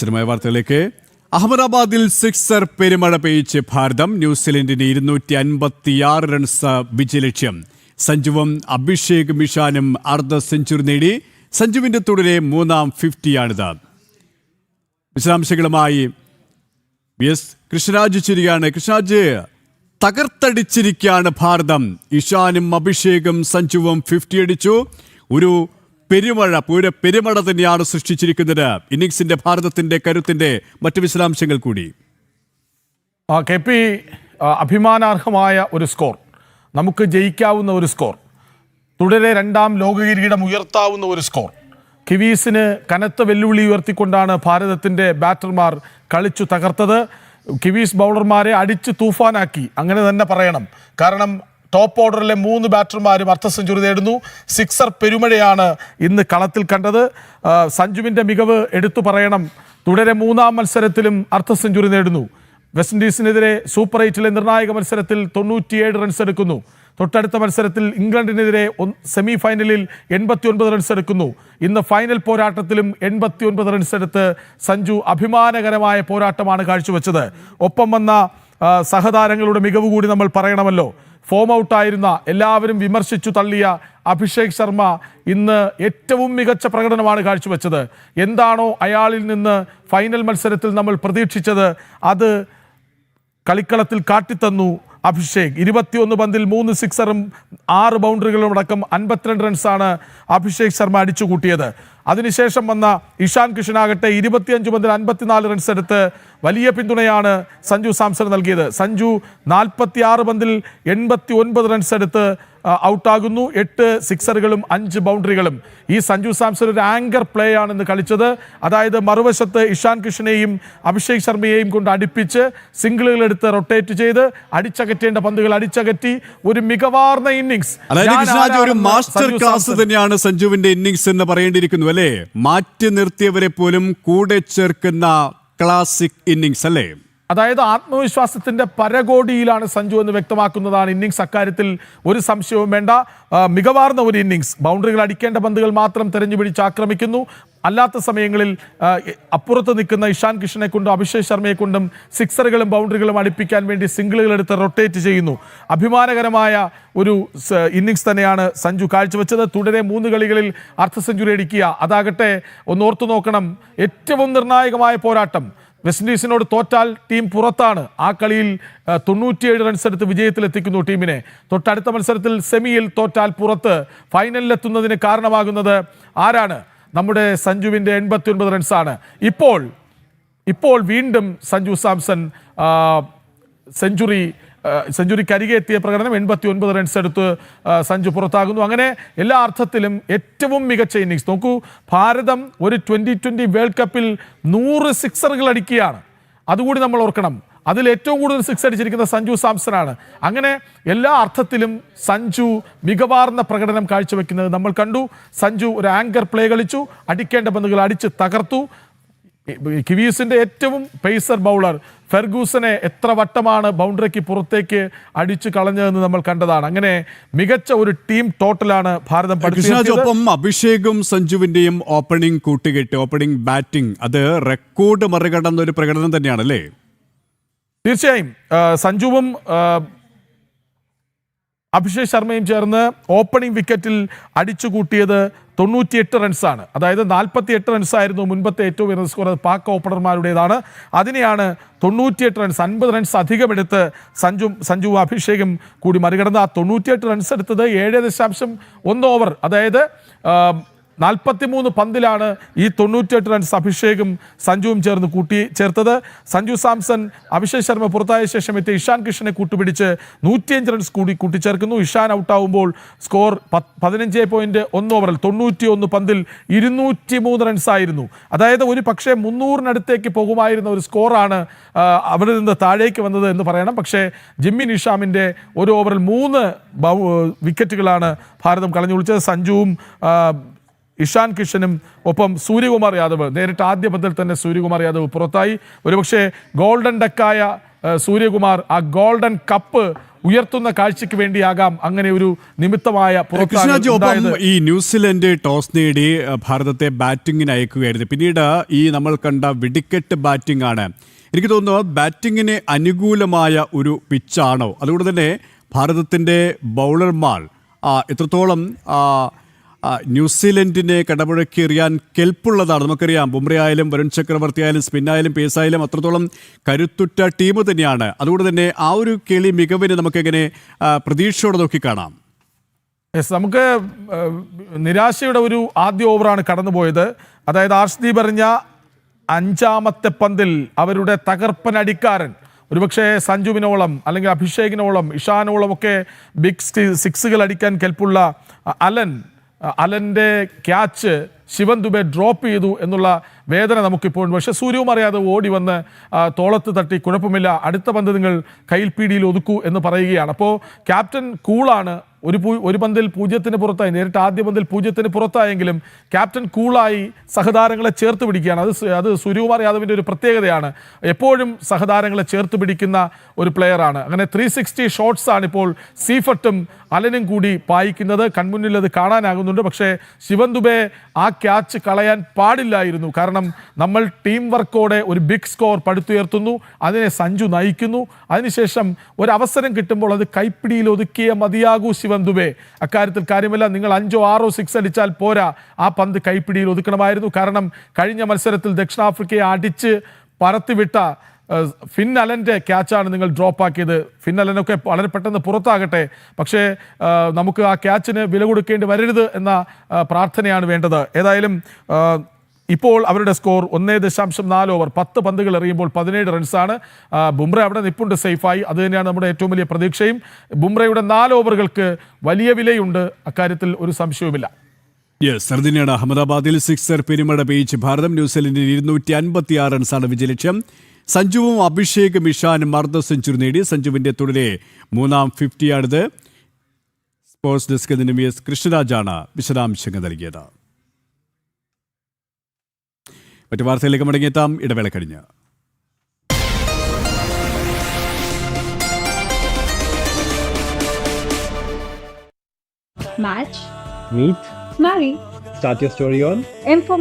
വിശദമായ വാർത്തകളിലേക്ക്. അഹമ്മദാബാദിൽ സിക്സർ പെരുമഴ പെയ്ച്ച് ഭാരതം. ന്യൂസിലൻഡിന് 256 റൺസ് വിജയലക്ഷ്യം. സഞ്ജുവും അഭിഷേക് ഇഷാനും അർദ്ധ സെഞ്ചുറി നേടി. സഞ്ജുവിന്റെ തുടരെ മൂന്നാം 50-ആണിത്. വിശദാംശങ്ങളുമായി എസ് കൃഷ്ണരാജ് ചിരിയാണ്. കൃഷ്ണരാജ്, തകർത്തടിച്ചിരിക്കുകയാണ് ഭാരതം. ഇഷാനും അഭിഷേകും സഞ്ജുവും 50 അടിച്ചു. ഒരു പെരുമഴ തന്നെയാണ് സൃഷ്ടിച്ചിരിക്കുന്നത്. ഇന്നിംഗ്സിന്റെ ഭാരതത്തിന്റെ കരുത്തിന്റെ മറ്റു വിശദാംശങ്ങൾ കൂടി. KP, അഭിമാനാർഹമായ ഒരു സ്കോർ, നമുക്ക് ജയിക്കാവുന്ന ഒരു സ്കോർ, തുടരെ രണ്ടാം ലോക കിരീടം ഉയർത്താവുന്ന ഒരു സ്കോർ. കിവീസിന് കനത്ത വെല്ലുവിളി ഉയർത്തിക്കൊണ്ടാണ് ഭാരതത്തിന്റെ ബാറ്റർമാർ കളിച്ചു തകർത്തത്. കിവീസ് ബൗളർമാരെ അടിച്ച് തൂഫാനാക്കി, അങ്ങനെ തന്നെ പറയണം. കാരണം ടോപ്പ് ഓർഡറിലെ 3 ബാറ്റർമാരും അർദ്ധ സെഞ്ചുറി നേടുന്നു. സിക്സർ പെരുമഴയാണ് ഇന്ന് കളത്തിൽ കണ്ടത്. സഞ്ജുവിൻ്റെ മികവ് എടുത്തു പറയണം. തുടരെ 3-ാം മത്സരത്തിലും അർദ്ധ സെഞ്ചുറി നേടുന്നു. വെസ്റ്റ് ഇൻഡീസിനെതിരെ സൂപ്പർ 8-ലെ നിർണായക മത്സരത്തിൽ 97 റൺസ് എടുക്കുന്നു. തൊട്ടടുത്ത മത്സരത്തിൽ ഇംഗ്ലണ്ടിനെതിരെ സെമി ഫൈനലിൽ 89 റൺസ് എടുക്കുന്നു. ഇന്ന് ഫൈനൽ പോരാട്ടത്തിലും 89 റൺസ് എടുത്ത് സഞ്ജു അഭിമാനകരമായ പോരാട്ടമാണ് കാഴ്ചവെച്ചത്. ഒപ്പം വന്ന സഹതാരങ്ങളുടെ മികവ് കൂടി നമ്മൾ പറയണമല്ലോ. ഫോം ഔട്ടായിരുന്ന, എല്ലാവരും വിമർശിച്ചു തള്ളിയ അഭിഷേക് ശർമ്മ ഇന്ന് ഏറ്റവും മികച്ച പ്രകടനമാണ് കാഴ്ചവെച്ചത്. എന്താണോ അയാളിൽ നിന്ന് ഫൈനൽ മത്സരത്തിൽ നമ്മൾ പ്രതീക്ഷിച്ചത്, അത് കളിക്കളത്തിൽ കാട്ടിത്തന്നു അഭിഷേക്. 21 പന്തിൽ 3 സിക്സറും 6 ബൗണ്ടറികളും അടക്കം 52 റൺസാണ് അഭിഷേക് ശർമ്മ അടിച്ചുകൂട്ടിയത്. അതിനുശേഷം വന്ന ഇഷാൻ കിഷനാകട്ടെ 25 പന്തിൽ 54 റൺസ് എടുത്ത് വലിയ പിന്തുണയാണ് സഞ്ജു സാംസൺ നൽകിയത്. സഞ്ജു 46 പന്തിൽ 89 റൺസ് എടുത്ത് ഔട്ടാകുന്നു. 8 സിക്സറുകളും 5 ബൗണ്ടറികളും. ഈ സഞ്ജു സാംസൺ ഒരു ആങ്കർ പ്ലേ ആണെന്ന് കളിച്ചത്. അതായത് മറുവശത്ത് ഇഷാൻ കിഷനെയും അഭിഷേക് ശർമ്മയെയും കൊണ്ട് അടുപ്പിച്ച് സിംഗിളുകൾ എടുത്ത് റൊട്ടേറ്റ് ചെയ്ത് അടിച്ചകറ്റേണ്ട പന്തുകൾ അടിച്ചകറ്റി ഒരു മികവാർന്ന ഇന്നിംഗ്സ്. ഒരു മാസ്റ്റർ ക്ലാസ് തന്നെയാണ് സഞ്ജുവിന്റെ ഇന്നിംഗ്സ് എന്ന് പറയേണ്ടിയിരിക്കുന്നു അല്ലേ? മാറ്റി നിർത്തിയവരെ പോലും കൂടെ ചേർക്കുന്ന ക്ലാസിക് ഇന്നിംഗ്സ് അല്ലേ? അതായത് ആത്മവിശ്വാസത്തിന്റെ പരകോടിയിലാണ് സഞ്ജു എന്ന് വ്യക്തമാക്കുന്നതാണ് ഇന്നിംഗ്സ്. അക്കാര്യത്തിൽ ഒരു സംശയവും വേണ്ട. മികവാർന്ന ഒരു ഇന്നിംഗ്സ്. ബൗണ്ടറികൾ അടിക്കേണ്ട പന്തുകൾ മാത്രം തെരഞ്ഞുപിടിച്ച് ആക്രമിക്കുന്നു. അല്ലാത്ത സമയങ്ങളിൽ അപ്പുറത്ത് നിൽക്കുന്ന ഇഷാൻ കിഷനെ കൊണ്ടും അഭിഷേക് ശർമ്മയെ കൊണ്ടും സിക്സറുകളും ബൗണ്ടറികളും അടുപ്പിക്കാൻ വേണ്ടി സിംഗിളുകൾ എടുത്ത് റൊട്ടേറ്റ് ചെയ്യുന്നു. അഭിമാനകരമായ ഒരു ഇന്നിംഗ്സ് തന്നെയാണ് സഞ്ജു കാഴ്ചവെച്ചത്. തുടരെ 3 കളികളിൽ അർദ്ധ സെഞ്ചുറി അടിക്കുക, അതാകട്ടെ ഒന്നോർത്തു നോക്കണം. ഏറ്റവും നിർണായകമായ പോരാട്ടം. വെസ്റ്റ് ഇൻഡീസിനോട് തോറ്റാൽ ടീം പുറത്താണ്. ആ കളിയിൽ 97 റൺസ് എടുത്ത് വിജയത്തിലെത്തിക്കുന്നു ടീമിനെ. തൊട്ടടുത്ത മത്സരത്തിൽ സെമിയിൽ തോറ്റാൽ പുറത്ത്. ഫൈനലിലെത്തുന്നതിന് കാരണമാകുന്നത് ആരാണ്? നമ്മുടെ സഞ്ജുവിൻ്റെ 89 റൺസാണ്. ഇപ്പോൾ വീണ്ടും സഞ്ജു സാംസൺ സെഞ്ചുറിക്കരികെ എത്തിയ പ്രകടനം. 89 റൺസ് എടുത്ത് സഞ്ജു പുറത്താകുന്നു. അങ്ങനെ എല്ലാ അർത്ഥത്തിലും ഏറ്റവും മികച്ച ഇന്നിംഗ്സ്. നോക്കൂ, ഭാരതം ഒരു 2020 വേൾഡ് കപ്പിൽ 100 സിക്സറുകൾ അടിക്കുകയാണ്. അതുകൂടി നമ്മൾ ഓർക്കണം. അതിൽ ഏറ്റവും കൂടുതൽ സിക്സ് അടിച്ചിരിക്കുന്ന സഞ്ജു സാംസണാണ്. അങ്ങനെ എല്ലാ അർത്ഥത്തിലും സഞ്ജു മികവാർന്ന പ്രകടനം കാഴ്ചവെക്കുന്നത് നമ്മൾ കണ്ടു. സഞ്ജു ഒരു ആങ്കർ പ്ലേ കളിച്ചു, അടിക്കേണ്ട പന്തുകൾ അടിച്ച് തകർത്തു. കിവീസിന്റെ ഏറ്റവും പേസർ ബൗളർ ഫെർഗൂസനെ എത്ര വട്ടമാണ് ബൗണ്ടറിക്ക് പുറത്തേക്ക് അടിച്ചു കളഞ്ഞതെന്ന് നമ്മൾ കണ്ടതാണ്. അങ്ങനെ മികച്ച ഒരു ടീം ടോട്ടലാണ് ഭാരതം പഠിപ്പിച്ചത്. അഭിഷേകും സഞ്ജുവിന്റെയും ഓപ്പണിംഗ് കൂട്ടുകെട്ട്, ഓപ്പണിംഗ് ബാറ്റിംഗ്, അത് റെക്കോർഡ് മറികടന്ന ഒരു പ്രകടനം തന്നെയാണല്ലേ? തീർച്ചയായും. സഞ്ജുവും അഭിഷേക് ശർമ്മയും ചേർന്ന് ഓപ്പണിംഗ് വിക്കറ്റിൽ അടിച്ചുകൂട്ടിയത് 98 റൺസാണ്. അതായത് 48 റൺസായിരുന്നു മുൻപത്തെ ഏറ്റവും ഉയർന്ന സ്കോർ. പാക് ഓപ്പണർമാരുടേതാണ്. അതിനെയാണ് 98 റൺസ്, 50 റൺസ് അധികമെടുത്ത് സഞ്ജുവും അഭിഷേകും കൂടി മറികടന്ന്. ആ 98 റൺസ് എടുത്തത് 7.1 ഓവർ, അതായത് 43 പന്തിലാണ് ഈ 98 റൺസ് അഭിഷേകും സഞ്ജുവും ചേർത്തത്. സഞ്ജു സാംസൺ അഭിഷേക് ശർമ്മ പുറത്തായ ശേഷം എത്തിയ ഇഷാൻ കിഷനെ കൂട്ടുപിടിച്ച് 105 റൺസ് കൂടി കൂട്ടിച്ചേർക്കുന്നു. ഇഷാൻ ഔട്ടാവുമ്പോൾ സ്കോർ 15.1 ഓവറിൽ 91 പന്തിൽ 203 റൺസായിരുന്നു. അതായത് ഒരു പക്ഷേ 300-നടുത്തേക്ക് പോകുമായിരുന്ന ഒരു സ്കോറാണ് അവിടെ നിന്ന് താഴേക്ക് വന്നത് എന്ന് പറയണം. പക്ഷേ ജിമ്മി നിഷാമിൻ്റെ ഒരു ഓവറിൽ 3 വിക്കറ്റുകളാണ് ഭാരതം കളഞ്ഞു കുളിച്ചത്. സഞ്ജുവും ഇഷാൻ കിഷനും ഒപ്പം സൂര്യകുമാർ യാദവ്, നേരിട്ട് ആദ്യ പന്തിൽ തന്നെ സൂര്യകുമാർ യാദവ് പുറത്തായി. ഒരുപക്ഷെ ഗോൾഡൻ ഡക്കായ സൂര്യകുമാർ ആ ഗോൾഡൻ കപ്പ് ഉയർത്തുന്ന കാഴ്ചയ്ക്ക് വേണ്ടിയാകാം അങ്ങനെ ഒരു നിമിത്തമായ കൃഷ്ണരാജ്, ഒപ്പം പുറത്താകൽ ഈ ന്യൂസിലൻഡ് ടോസ് നേടി ഭാരതത്തെ ബാറ്റിങ്ങിന് അയക്കുകയായിരുന്നു. പിന്നീട് ഈ നമ്മൾ കണ്ട വെടിക്കെട്ട് ബാറ്റിംഗ് ആണ്. എനിക്ക് തോന്നുന്നു ബാറ്റിങ്ങിന് അനുകൂലമായ ഒരു പിച്ചാണോ? അതുകൊണ്ട് തന്നെ ഭാരതത്തിൻ്റെ ബൗളർമാർ എത്രത്തോളം ന്യൂസിലൻഡിനെ കടമുഴക്കി എറിയാൻ കെൽപ്പുള്ളതാണ്. നമുക്കറിയാം, ബുംറ ആയാലും വരുൺ ചക്രവർത്തി ആയാലും സ്പിന്നായാലും പേസായാലും അത്രത്തോളം കരുത്തുറ്റ ടീം തന്നെയാണ്. അതുകൊണ്ട് തന്നെ ആ ഒരു കളി മികവിനെ നമുക്കെങ്ങനെ പ്രതീക്ഷയോടെ നോക്കിക്കാണാം? നമുക്ക് നിരാശയുടെ ഒരു ആദ്യ ഓവറാണ് കടന്നുപോയത്. അതായത് ആർഷ്ദീപ് എറിഞ്ഞ 5-ാമത്തെ പന്തിൽ അവരുടെ തകർപ്പൻ അടിക്കാരൻ, ഒരുപക്ഷെ സഞ്ജുവിനോളം അല്ലെങ്കിൽ അഭിഷേകിനോളം ഇഷാനോളം ഒക്കെ ബിഗ് സിക്സുകൾ അടിക്കാൻ കെൽപ്പുള്ള അലൻ്റെ ക്യാച്ച് ശിവൻ ദുബെ ഡ്രോപ്പ് ചെയ്തു എന്നുള്ള വേദന നമുക്കിപ്പോൾ. പക്ഷേ സൂര്യവും അറിയാതെ ഓടി വന്ന് തോളത്ത് തട്ടി കുഴപ്പമില്ല, അടുത്ത പന്ത് നിങ്ങൾ കയ്യിൽ പീടിയിൽ ഒതുക്കൂ എന്ന് പറയുകയാണ്. അപ്പോൾ ക്യാപ്റ്റൻ കൂളാണ്. ഒരു പന്തിൽ 0-ന് പുറത്തായി, നേരിട്ട് ആദ്യ പന്തിൽ 0-ന് പുറത്തായെങ്കിലും ക്യാപ്റ്റൻ കൂളായി സഹതാരങ്ങളെ ചേർത്ത് പിടിക്കുകയാണ്. അത് സൂര്യകുമാർ യാദവിൻ്റെ ഒരു പ്രത്യേകതയാണ്. എപ്പോഴും സഹതാരങ്ങളെ ചേർത്ത് പിടിക്കുന്ന ഒരു പ്ലെയറാണ്. അങ്ങനെ 360 ഷോട്ട്സാണ് ഇപ്പോൾ സീഫർട്ടും അലനും കൂടി പായിക്കുന്നത്. കൺമുന്നിൽ അത് കാണാനാകുന്നുണ്ട്. പക്ഷേ ശിവൻ ദുബെ ആ ക്യാച്ച് കളയാൻ പാടില്ലായിരുന്നു. കാരണം നമ്മൾ ടീം വർക്കോടെ ഒരു ബിഗ് സ്കോർ പടുത്തുയർത്തുന്നു, അതിനെ സഞ്ജു നയിക്കുന്നു. അതിനുശേഷം ഒരവസരം കിട്ടുമ്പോൾ അത് കൈപ്പിടിയിൽ ഒതുക്കിയ മതിയാകൂ ശിവൻ ദുബെ. അക്കാര്യത്തിൽ കാര്യമില്ല, നിങ്ങൾ 5-6 സിക്സ് അടിച്ചാൽ പോരാ, ആ പന്ത് കൈപ്പിടിയിൽ ഒതുക്കണമായിരുന്നു. കാരണം കഴിഞ്ഞ മത്സരത്തിൽ ദക്ഷിണാഫ്രിക്കയെ അടിച്ച് പറത്തിവിട്ട ഫിൻ അലൻ്റെ ക്യാച്ചാണ് നിങ്ങൾ ഡ്രോപ്പ് ആക്കിയത്. ഫിൻ അലനൊക്കെ വളരെ പെട്ടെന്ന് പുറത്താകട്ടെ, പക്ഷേ നമുക്ക് ആ ക്യാച്ചിന് വില കൊടുക്കേണ്ടി വരരുത് എന്ന പ്രാർത്ഥനയാണ് വേണ്ടത്. ഏതായാലും ഇപ്പോൾ അവരുടെ സ്കോർ 1.4 ഓവർ, 10 പന്തുകൾ എറിയുമ്പോൾ 17 റൺസാണ്. ബുംറ അവിടെ നിപ്പുണ്ട് സേഫായി. അത് തന്നെയാണ് നമ്മുടെ ഏറ്റവും വലിയ പ്രതീക്ഷയും. ബുംറയുടെ 4 ഓവറുകൾക്ക് വലിയ വിലയുണ്ട്, അക്കാര്യത്തിൽ ഒരു സംശയവുമില്ല. യെസ്, സർദിനെയാണ് അഹമ്മദാബാദിൽ സിക്സർ പെരുമഴ പെയ്ച്ച് ഭാരതം. ന്യൂസിലൻഡിന് 256 റൺസാണ് വിജയലക്ഷ്യം. സഞ്ജുവും അഭിഷേകും ഇഷാനും അർദ്ധ സെഞ്ചുറി നേടി. സഞ്ജുവിൻ്റെ തുടരെ 3ാം 50ആണിത്. സ്പോർട്സ് ഡെസ്കിൽ നിന്നും എസ് കൃഷ്ണരാജാണ് വിശദാംശങ്ങൾ നൽകിയത്. മറ്റു വാർത്തയിലേക്ക് മടങ്ങിയെത്താം, ഇടവേള കഴിഞ്ഞ്. Match. Meet. Marry. Start your story on. Inform.